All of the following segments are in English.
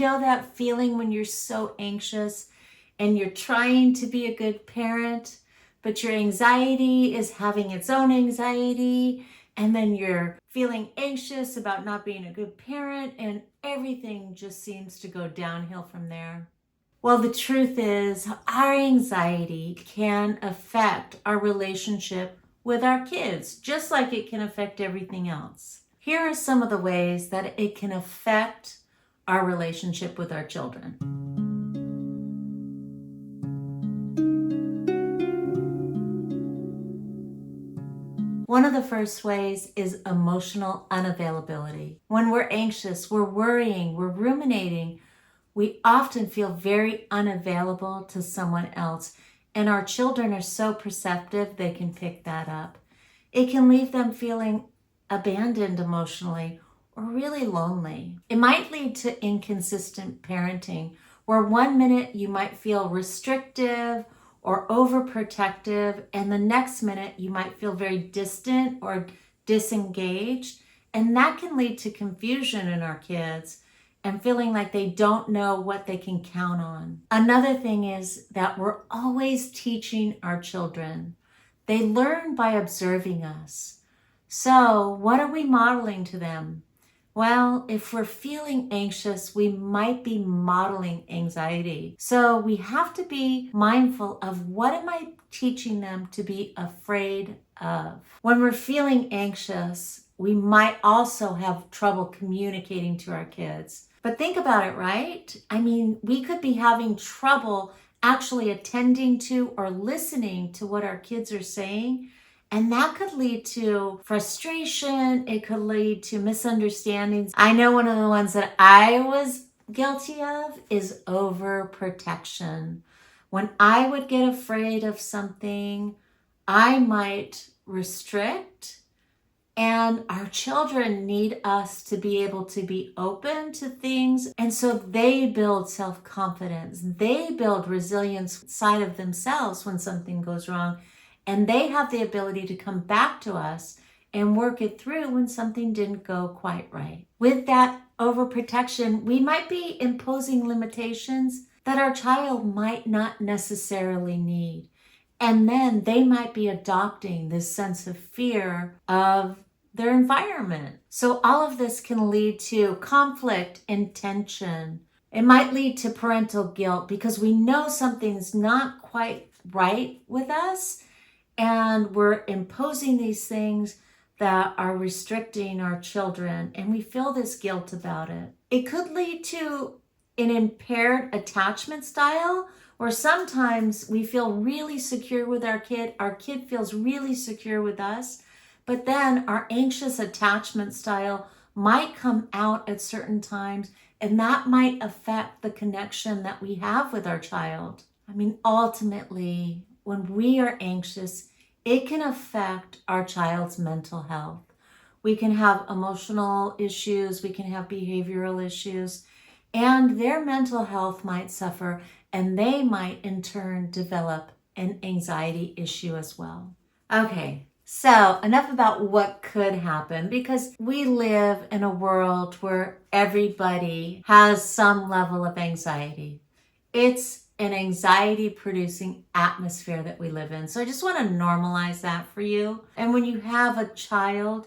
You know that feeling when you're so anxious and you're trying to be a good parent, but your anxiety is having its own anxiety, and then you're feeling anxious about not being a good parent, and everything just seems to go downhill from there. Well, the truth is, our anxiety can affect our relationship with our kids, just like it can affect everything else. Here are some of the ways that it can affect our relationship with our children. One of the first ways is emotional unavailability. When we're anxious, we're worrying, we're ruminating, we often feel very unavailable to someone else, and our children are so perceptive they can pick that up. It can leave them feeling abandoned emotionally or really lonely. It might lead to inconsistent parenting, where one minute you might feel restrictive or overprotective, and the next minute you might feel very distant or disengaged, and that can lead to confusion in our kids and feeling like they don't know what they can count on. Another thing is that we're always teaching our children. They learn by observing us. So what are we modeling to them? Well, if we're feeling anxious, we might be modeling anxiety. So we have to be mindful of what am I teaching them to be afraid of. When we're feeling anxious, we might also have trouble communicating to our kids. But think about it, right? I mean, we could be having trouble actually attending to or listening to what our kids are saying. And that could lead to frustration. It could lead to misunderstandings. I know one of the ones that I was guilty of is overprotection. When I would get afraid of something, I might restrict. And our children need us to be able to be open to things. And so they build self-confidence. They build resilience inside of themselves when something goes wrong. And they have the ability to come back to us and work it through when something didn't go quite right. With that overprotection, we might be imposing limitations that our child might not necessarily need. And then they might be adopting this sense of fear of their environment. So all of this can lead to conflict and tension. It might lead to parental guilt because we know something's not quite right with us, and we're imposing these things that are restricting our children, and we feel this guilt about it. It could lead to an impaired attachment style, or sometimes we feel really secure with our kid feels really secure with us, but then our anxious attachment style might come out at certain times, and that might affect the connection that we have with our child. I mean, ultimately, when we are anxious, it can affect our child's mental health. We can have emotional issues, we can have behavioral issues, and their mental health might suffer, and they might in turn develop an anxiety issue as well. Okay, so enough about what could happen, because we live in a world where everybody has some level of anxiety. It's an anxiety-producing atmosphere that we live in. So I just want to normalize that for you. And when you have a child,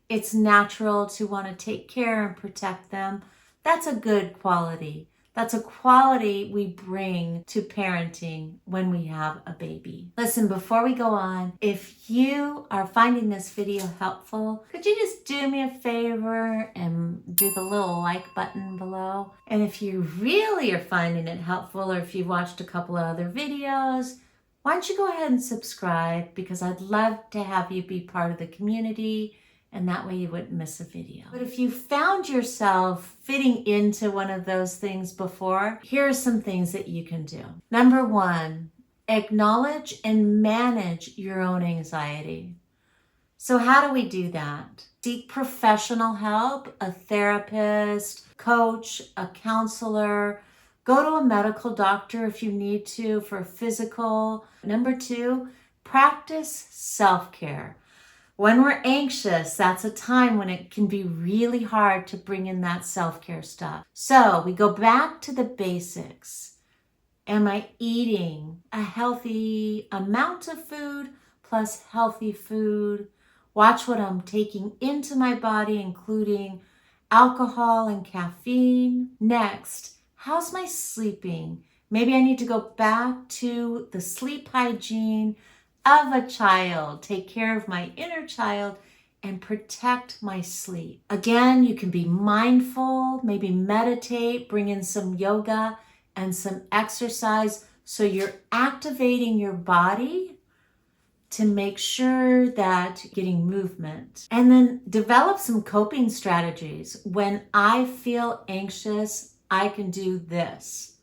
it's natural to want to take care and protect them. That's a good quality. That's a quality we bring to parenting when we have a baby. Listen, before we go on, if you are finding this video helpful, could you just do me a favor and do the little like button below? And if you really are finding it helpful, or if you've watched a couple of other videos, why don't you go ahead and subscribe, because I'd love to have you be part of the community, and that way you wouldn't miss a video. But if you found yourself fitting into one of those things before, here are some things that you can do. Number one, acknowledge and manage your own anxiety. So how do we do that? Seek professional help, a therapist, coach, a counselor. Go to a medical doctor if you need to for a physical. Number two, practice self-care. When we're anxious, that's a time when it can be really hard to bring in that self-care stuff. So we go back to the basics. Am I eating a healthy amount of food plus healthy food? Watch what I'm taking into my body, including alcohol and caffeine. Next, how's my sleeping? Maybe I need to go back to the sleep hygiene of a child, take care of my inner child, and protect my sleep. Again, you can be mindful, maybe meditate, bring in some yoga and some exercise so you're activating your body to make sure that you're getting movement. And then develop some coping strategies. When I feel anxious, I can do this.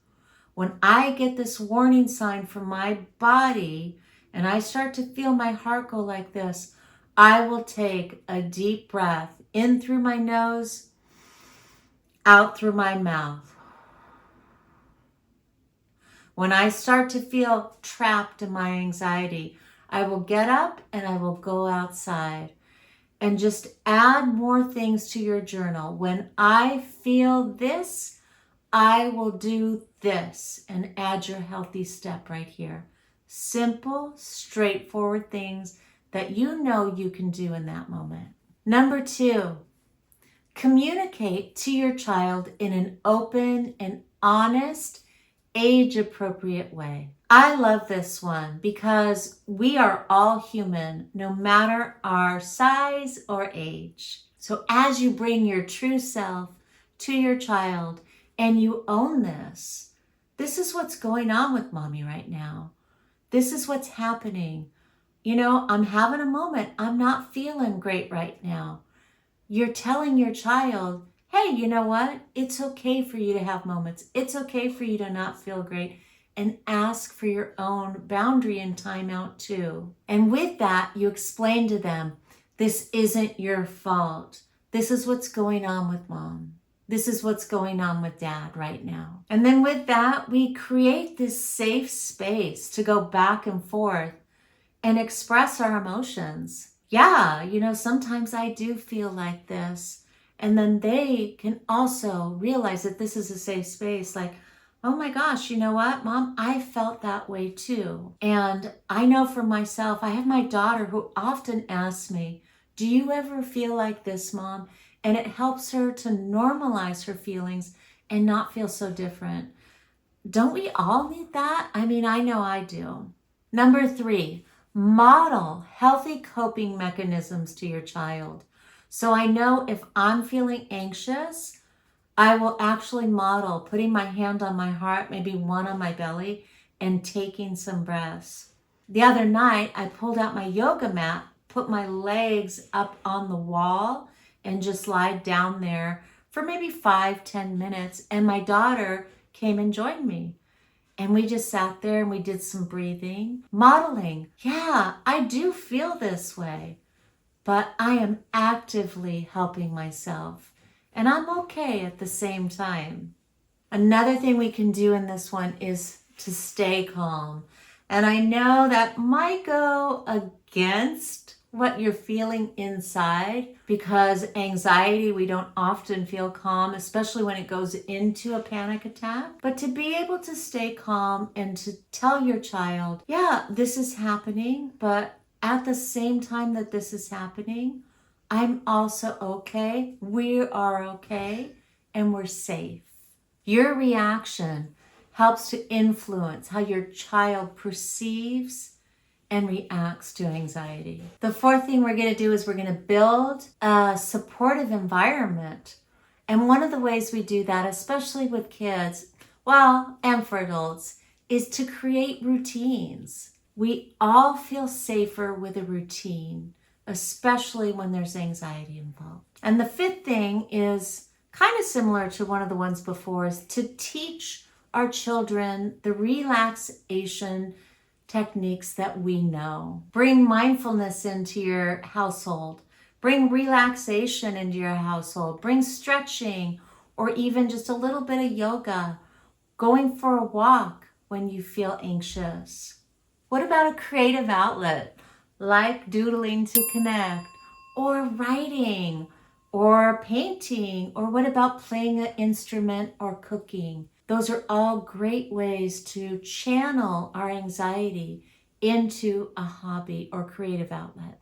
When I get this warning sign from my body and I start to feel my heart go like this, I will take a deep breath in through my nose, out through my mouth. When I start to feel trapped in my anxiety, I will get up and I will go outside and just add more things to your journal. When I feel this, I will do this, and add your healthy step right here. Simple, straightforward things that you know you can do in that moment. Number 2, communicate to your child in an open and honest, age-appropriate way. I love this one because we are all human, no matter our size or age. So as you bring your true self to your child and you own this, this is what's going on with mommy right now. This is what's happening. You know, I'm having a moment. I'm not feeling great right now. You're telling your child, hey, you know what? It's okay for you to have moments. It's okay for you to not feel great, and ask for your own boundary and timeout too. And with that, you explain to them, this isn't your fault. This is what's going on with mom. This is what's going on with dad right now. And then with that, we create this safe space to go back and forth and express our emotions. Yeah, you know, sometimes I do feel like this. And then they can also realize that this is a safe space. Like, oh my gosh, you know what, Mom? I felt that way too. And I know for myself, I have my daughter who often asks me, do you ever feel like this, Mom? And it helps her to normalize her feelings and not feel so different. Don't we all need that? I mean, I know I do. Number 3, model healthy coping mechanisms to your child. So I know if I'm feeling anxious, I will actually model putting my hand on my heart, maybe one on my belly, and taking some breaths. The other night, I pulled out my yoga mat, put my legs up on the wall, and just lied down there for maybe 5-10 minutes. And my daughter came and joined me. And we just sat there and we did some breathing, modeling. Yeah, I do feel this way, but I am actively helping myself. And I'm okay at the same time. Another thing we can do in this one is to stay calm. And I know that might go against what you're feeling inside, because anxiety, we don't often feel calm, especially when it goes into a panic attack. But to be able to stay calm and to tell your child, yeah, this is happening, but at the same time that this is happening, I'm also okay. We are okay, and we're safe. Your reaction helps to influence how your child perceives and reacts to anxiety. The 4th thing we're going to do is we're going to build a supportive environment. And one of the ways we do that, especially with kids, well, and for adults, is to create routines. We all feel safer with a routine, especially when there's anxiety involved. And the 5th thing is kind of similar to one of the ones before, is to teach our children the relaxation techniques that we know. Bring mindfulness into your household. Bring relaxation into your household. Bring stretching, or even just a little bit of yoga. Going for a walk when you feel anxious. What about a creative outlet? like doodling to connect, or writing, or painting, or what about playing an instrument or cooking? Those are all great ways to channel our anxiety into a hobby or creative outlet.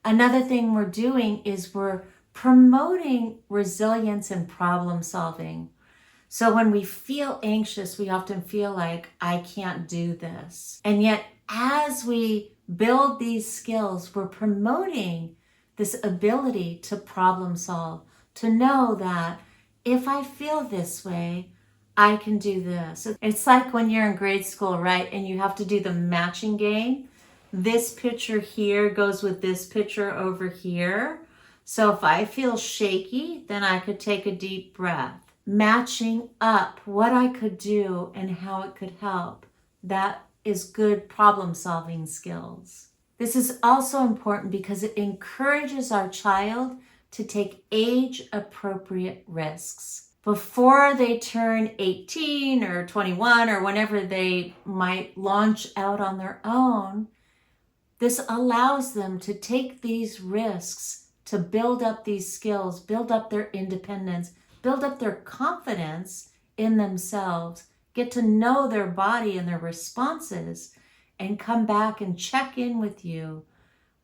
Another thing we're doing is we're promoting resilience and problem solving. So when we feel anxious, we often feel like, I can't do this. And yet, as we build these skills, we're promoting this ability to problem solve, to know that if I feel this way, I can do this. It's like when you're in grade school, right? And you have to do the matching game. This picture here goes with this picture over here. So if I feel shaky, then I could take a deep breath. Matching up what I could do and how it could help. That is good problem solving skills. This is also important because it encourages our child to take age appropriate risks. Before they turn 18 or 21 or whenever they might launch out on their own, this allows them to take these risks to build up these skills, build up their independence, build up their confidence in themselves, get to know their body and their responses, and come back and check in with you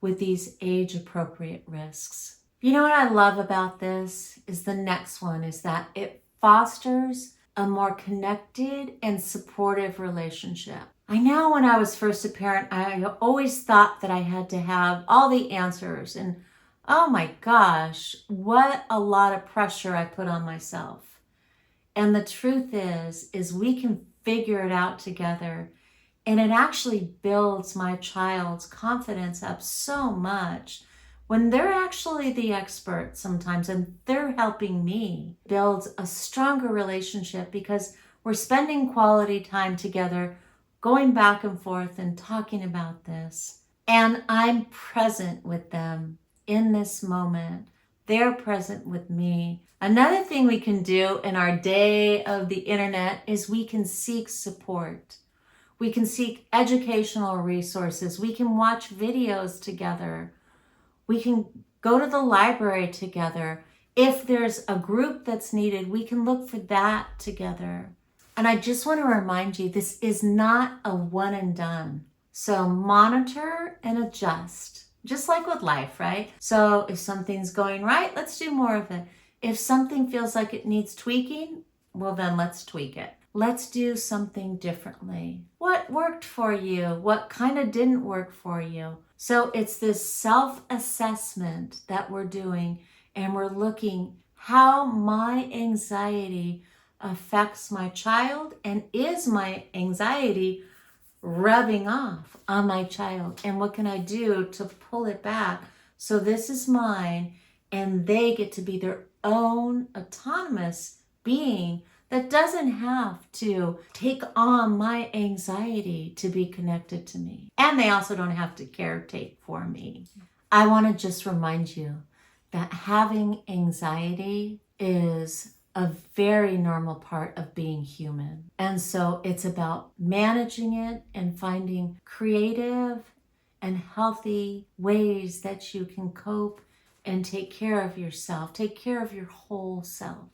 with these age-appropriate risks. You know what I love about this is the next one is that it fosters a more connected and supportive relationship. I know when I was first a parent, I always thought that I had to have all the answers, and oh my gosh, what a lot of pressure I put on myself. And the truth is we can figure it out together. And it actually builds my child's confidence up so much when they're actually the expert sometimes and they're helping me. Builds a stronger relationship because we're spending quality time together, going back and forth and talking about this. And I'm present with them in this moment. They're present with me. Another thing we can do in our day of the internet is we can seek support. We can seek educational resources. We can watch videos together. We can go to the library together. If there's a group that's needed, we can look for that together. And I just want to remind you, this is not a one and done. So monitor and adjust, just like with life, right? So if something's going right, let's do more of it. If something feels like it needs tweaking, well then let's tweak it. Let's do something differently. What worked for you? What kind of didn't work for you? So it's this self-assessment that we're doing, and we're looking how my anxiety affects my child, and is my anxiety rubbing off on my child? And what can I do to pull it back so this is mine and they get to be their own autonomous being that doesn't have to take on my anxiety to be connected to me. And they also don't have to caretake for me. I want to just remind you that having anxiety is a very normal part of being human. And so it's about managing it and finding creative and healthy ways that you can cope and take care of yourself, take care of your whole self.